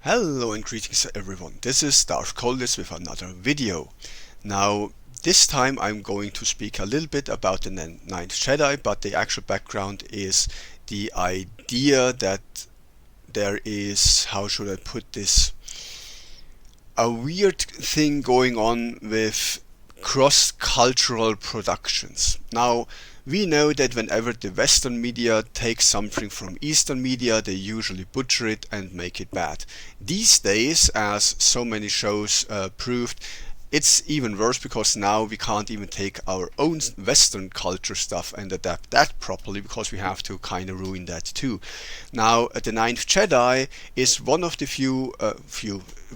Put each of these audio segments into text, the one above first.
Hello and greetings everyone. This is Darth Coldis with another video. Now, this time I'm going to speak a little bit about the Ninth Jedi, but the actual background is the idea that there is, how should I put this, a weird thing going on with cross-cultural productions. Now, we know that whenever the Western media takes something from Eastern media, they usually butcher it and make it bad. These days, as so many shows proved, it's even worse because now we can't even take our own Western culture stuff and adapt that properly because we have to kind of ruin that too. Now, the Ninth Jedi is one of the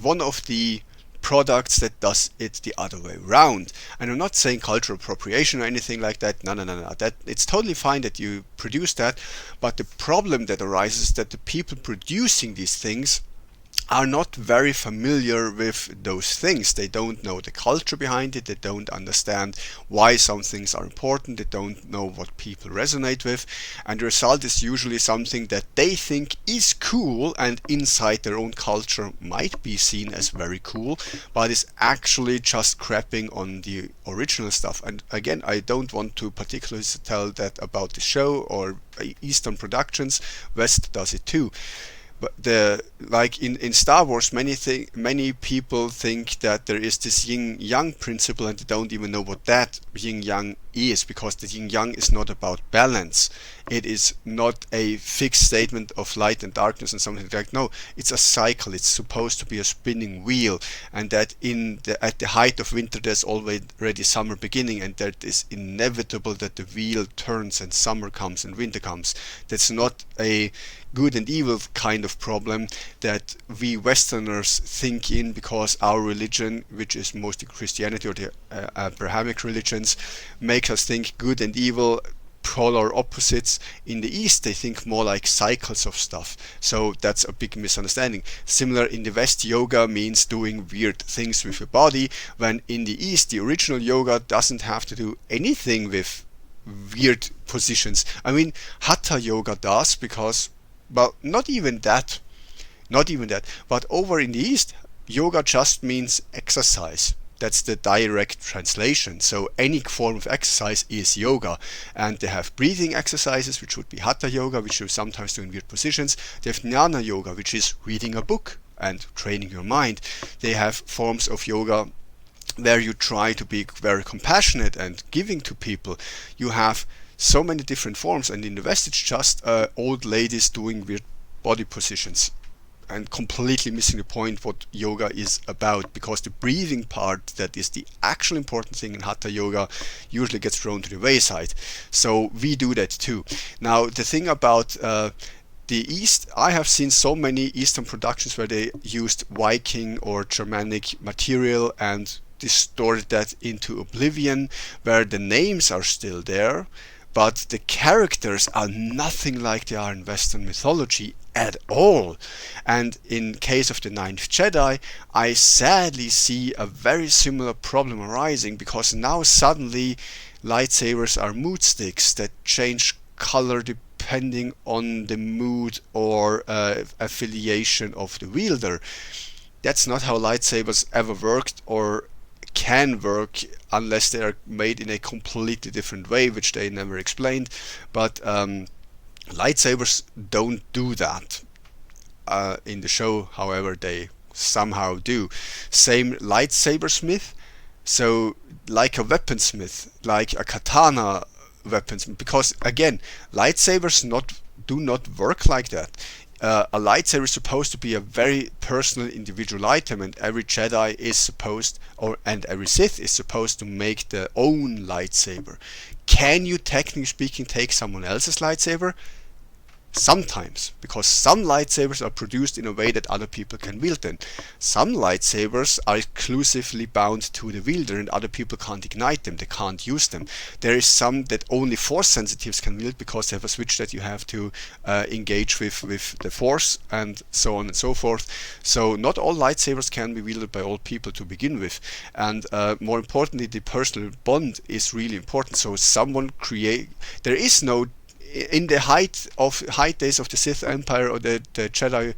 one of the products that does it the other way around. And I'm not saying cultural appropriation or anything like that. No. That it's totally fine that you produce that, but the problem that arises is that the people producing these things are not very familiar with those things. They don't know the culture behind it, they don't understand why some things are important, they don't know what people resonate with, and the result is usually something that they think is cool and inside their own culture might be seen as very cool, but is actually just crapping on the original stuff. And again, I don't want to particularly tell that about the show or Eastern productions. West does it too. But like in Star Wars, many people think that there is this yin yang principle, and they don't even know what that yin yang is, because the yin yang is not about balance. It is not a fixed statement of light and darkness and something like. No, it's a cycle. It's supposed to be a spinning wheel, and that at the height of winter there's already summer beginning, and that is inevitable that the wheel turns and summer comes and winter comes. That's not a good and evil kind of problem that we Westerners think in, because our religion, which is mostly Christianity or the Abrahamic religions, makes us think good and evil, polar opposites. In the East they think more like cycles of stuff, so that's a big misunderstanding. Similar, in the West, yoga means doing weird things with your body, when in the East the original yoga doesn't have to do anything with weird positions. I mean, hatha yoga does, because, well, not even that, but over in the East, yoga just means exercise. That's the direct translation. So any form of exercise is yoga. And they have breathing exercises, which would be hatha yoga, which you sometimes do in weird positions. They have jnana yoga, which is reading a book and training your mind. They have forms of yoga where you try to be very compassionate and giving to people. You have so many different forms, and in the West it's just old ladies doing weird body positions and completely missing the point what yoga is about, because the breathing part, that is the actual important thing in hatha yoga, usually gets thrown to the wayside. So we do that too. Now, the thing about the East, I have seen so many Eastern productions where they used Viking or Germanic material and distorted that into oblivion, where the names are still there, but the characters are nothing like they are in Western mythology at all. And in case of the Ninth Jedi, I sadly see a very similar problem arising, because now suddenly lightsabers are mood sticks that change color depending on the mood or affiliation of the wielder. That's not how lightsabers ever worked or can work, unless they are made in a completely different way, which they never explained. But lightsabers don't do that. In the show, however, they somehow do. Same lightsaber smith, so like a weaponsmith, like a katana weaponsmith, because again, lightsabers do not work like that. A lightsaber is supposed to be a very personal, individual item, and every Jedi is supposed, and every Sith is supposed to make their own lightsaber. Can you, technically speaking, take someone else's lightsaber? Sometimes, because some lightsabers are produced in a way that other people can wield them. Some lightsabers are exclusively bound to the wielder, and other people can't ignite them, they can't use them. There is some that only force sensitives can wield, because they have a switch that you have to engage with the force, and so on and so forth. So not all lightsabers can be wielded by all people to begin with. And more importantly, the personal bond is really important. So there is no in the height days of the Sith Empire or the Jedi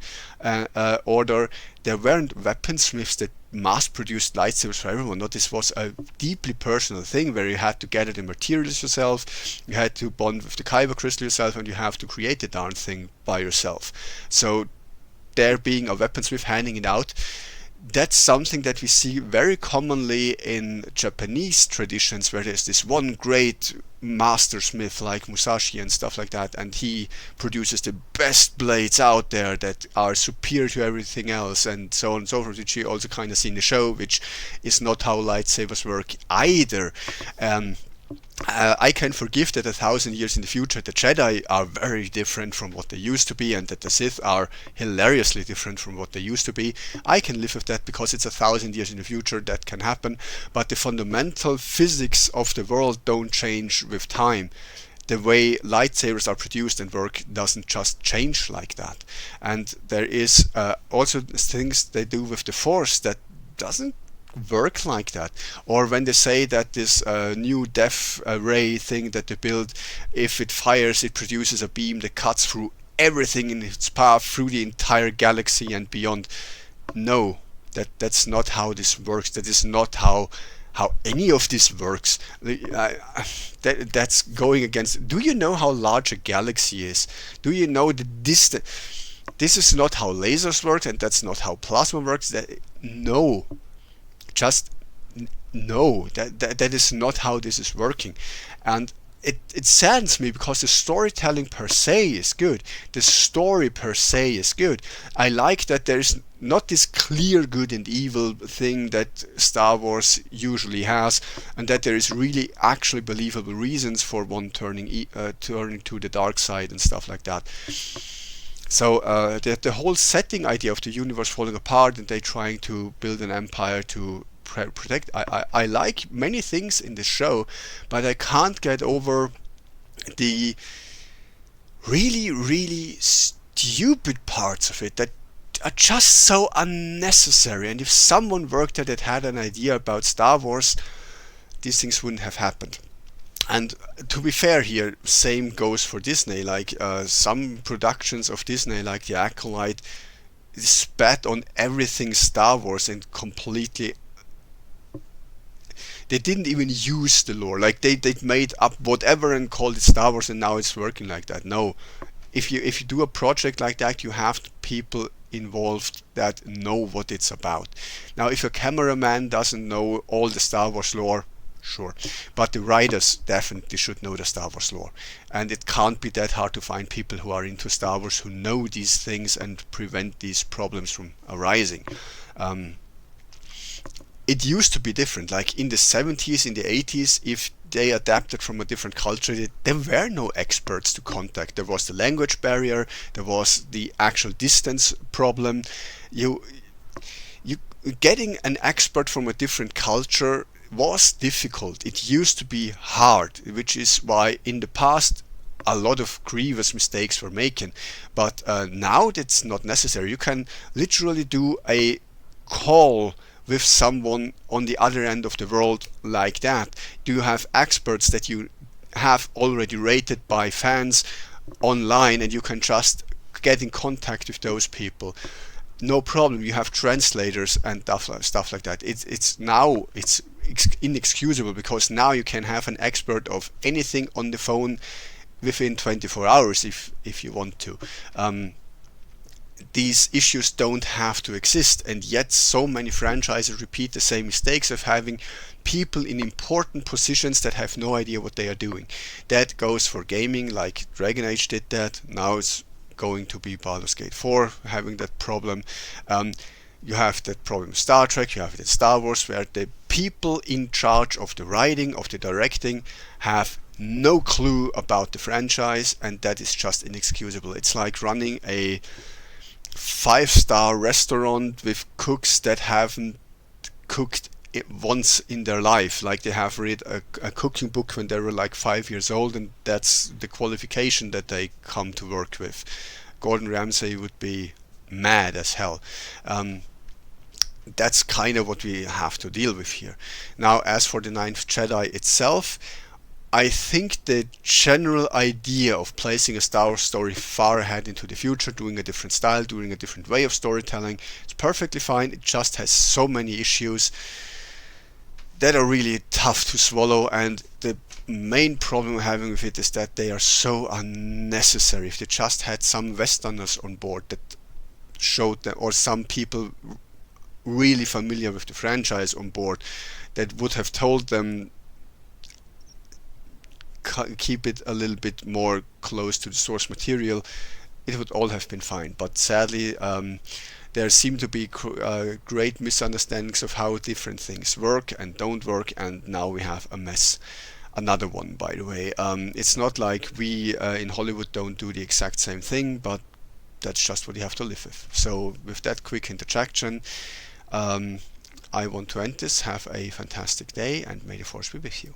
Order, there weren't weaponsmiths that mass-produced lightsabers for everyone. No, this was a deeply personal thing where you had to gather the materials yourself, you had to bond with the kyber crystal yourself, and you have to create the darn thing by yourself. So there being a weaponsmith handing it out, that's something that we see very commonly in Japanese traditions, where there's this one great master smith like Musashi and stuff like that, and he produces the best blades out there that are superior to everything else, and so on and so forth, which you also kind of see in the show, which is not how lightsabers work either. I can forgive that 1,000 years in the future the Jedi are very different from what they used to be, and that the Sith are hilariously different from what they used to be. I can live with that because it's 1,000 years in the future, that can happen. But the fundamental physics of the world don't change with time. The way lightsabers are produced and work doesn't just change like that. And there is also things they do with the Force that doesn't work like that. Or when they say that this new death ray thing that they build, if it fires, it produces a beam that cuts through everything in its path, through the entire galaxy and beyond. No, that's not how this works. That is not how any of this works. That's going against. Do you know how large a galaxy is? Do you know the distance? This is not how lasers work, and that's not how plasma works. No. Just no, that is not how this is working. And it saddens me because the storytelling per se is good. The story per se is good. I like that there's not this clear good and evil thing that Star Wars usually has, and that there is really actually believable reasons for one turning to the dark side and stuff like that. So the whole setting idea of the universe falling apart and they trying to build an empire to protect, I like many things in the show, but I can't get over the really, really stupid parts of it that are just so unnecessary. And if someone worked at it, had an idea about Star Wars, these things wouldn't have happened. And to be fair here, same goes for Disney. Like some productions of Disney, like The Acolyte, spat on everything Star Wars and completely. They didn't even use the lore. Like they made up whatever and called it Star Wars, and now it's working like that. No, if you do a project like that, you have people involved that know what it's about. Now, if a cameraman doesn't know all the Star Wars lore, sure, but the writers definitely should know the Star Wars lore, and it can't be that hard to find people who are into Star Wars who know these things and prevent these problems from arising. It used to be different. Like in the 70s, in the 80s, if they adapted from a different culture, there were no experts to contact. There was the language barrier, there was the actual distance problem. You getting an expert from a different culture was difficult. It used to be hard, which is why in the past a lot of grievous mistakes were making. But now that's not necessary. You can literally do a call with someone on the other end of the world like that. Do you have experts that you have already rated by fans online, and you can just get in contact with those people? No problem. You have translators and stuff like that. It's inexcusable, because now you can have an expert of anything on the phone within 24 hours if you want to. These issues don't have to exist, and yet so many franchises repeat the same mistakes of having people in important positions that have no idea what they are doing. That goes for gaming, like Dragon Age did that. Now it's going to be Baldur's Gate 4 having that problem. You have that problem in Star Trek, you have it in Star Wars, where the people in charge of the writing, of the directing, have no clue about the franchise, and that is just inexcusable. It's like running a 5-star restaurant with cooks that haven't cooked it once in their life. Like they have read a cooking book when they were like 5 years old, and that's the qualification that they come to work with. Gordon Ramsay would be mad as hell. That's kind of what we have to deal with here. Now, as for the Ninth Jedi itself, I think the general idea of placing a Star Wars story far ahead into the future, doing a different style, doing a different way of storytelling, it's perfectly fine. It just has so many issues that are really tough to swallow, and the main problem we're having with it is that they are so unnecessary. If they just had some Westerners on board that showed them, or some people really familiar with the franchise on board that would have told them keep it a little bit more close to the source material, it would all have been fine. But sadly, there seem to be great misunderstandings of how different things work and don't work, and now we have a mess. Another one, by the way. It's not like we in Hollywood don't do the exact same thing, but that's just what you have to live with. So with that quick interjection, I want to end this. Have a fantastic day, and may the force be with you.